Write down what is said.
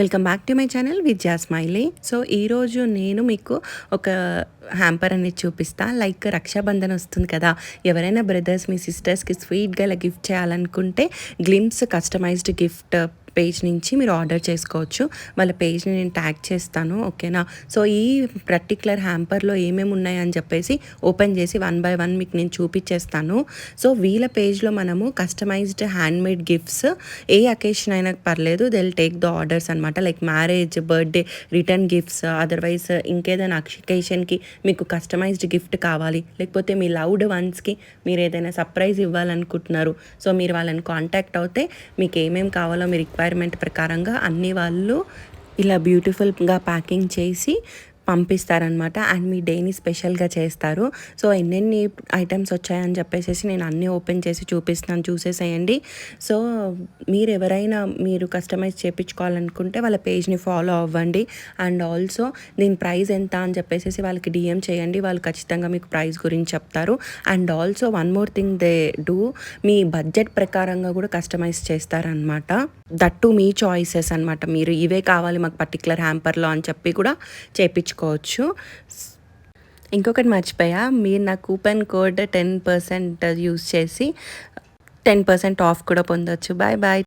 Welcome back to my channel విద్యా smiley. So ఈరోజు నేను మీకు ఒక హ్యాంపర్ అనేది చూపిస్తా. లైక్ రక్షాబంధన్ వస్తుంది కదా, ఎవరైనా బ్రదర్స్ మీ సిస్టర్స్కి స్వీట్గా ఇలా గిఫ్ట్ చేయాలనుకుంటే గ్లిమ్స్ కస్టమైజ్డ్ గిఫ్ట్ పేజ్ నుంచి మీరు ఆర్డర్ చేసుకోవచ్చు. వాళ్ళ పేజ్ని నేను ట్యాగ్ చేస్తాను, ఓకేనా. సో ఈ పర్టిక్యులర్ హ్యాంపర్లో ఏమేమి ఉన్నాయని చెప్పేసి ఓపెన్ చేసి 1 by 1 మీకు నేను చూపించేస్తాను. సో వీళ్ళ పేజ్లో మనము కస్టమైజ్డ్ హ్యాండ్మేడ్ గిఫ్ట్స్ ఏ అకేషన్ అయినా పర్లేదు, they will take the orders అనమాట. Like marriage, birthday, return gifts, otherwise ఇంకేదైనా అకేషన్కి మీకు కస్టమైజ్డ్ గిఫ్ట్ కావాలి, లేకపోతే మీ లవ్డ్ వన్స్కి మీరు ఏదైనా సర్ప్రైజ్ ఇవ్వాలనుకుంటున్నారు, సో మీరు వాళ్ళని కాంటాక్ట్ అవుతే మీకు ఏమేమి కావాలో మీ రిక్వైర్మెంట్ ప్రకారంగా అన్ని వాళ్ళు ఇలా బ్యూటిఫుల్గా ప్యాకింగ్ చేసి పంపిస్తారనమాట. అండ్ మీ డేని స్పెషల్గా చేస్తారు. సో ఎన్నెన్ని ఐటమ్స్ వచ్చాయని చెప్పేసి నేను అన్నీ ఓపెన్ చేసి చూపిస్తున్నాను, చూసేసేయండి. సో మీరు ఎవరైనా మీరు కస్టమైజ్ చేయించుకోవాలనుకుంటే వాళ్ళ పేజ్ని ఫాలో అవ్వండి. అండ్ ఆల్సో దీని ప్రైస్ ఎంత అని చెప్పేసి వాళ్ళకి డిఎం చేయండి, వాళ్ళు ఖచ్చితంగా మీకు ప్రైస్ గురించి చెప్తారు. And also one more thing they do, me budget ప్రకారంగా కూడా కస్టమైజ్ చేస్తారనమాట. దట్ టు మీ చాయిసెస్ అనమాట. మీరు ఇవే కావాలి మాకు పర్టికులర్ హ్యాంపర్లో అని చెప్పి కూడా చేయించుకోవచ్చు. ఇంకొకటి మర్చిపోయా, మీరు నా కూపన్ కోడ్ 10% యూస్ చేసి 10% ఆఫ్ కూడా పొందొచ్చు. Bye bye.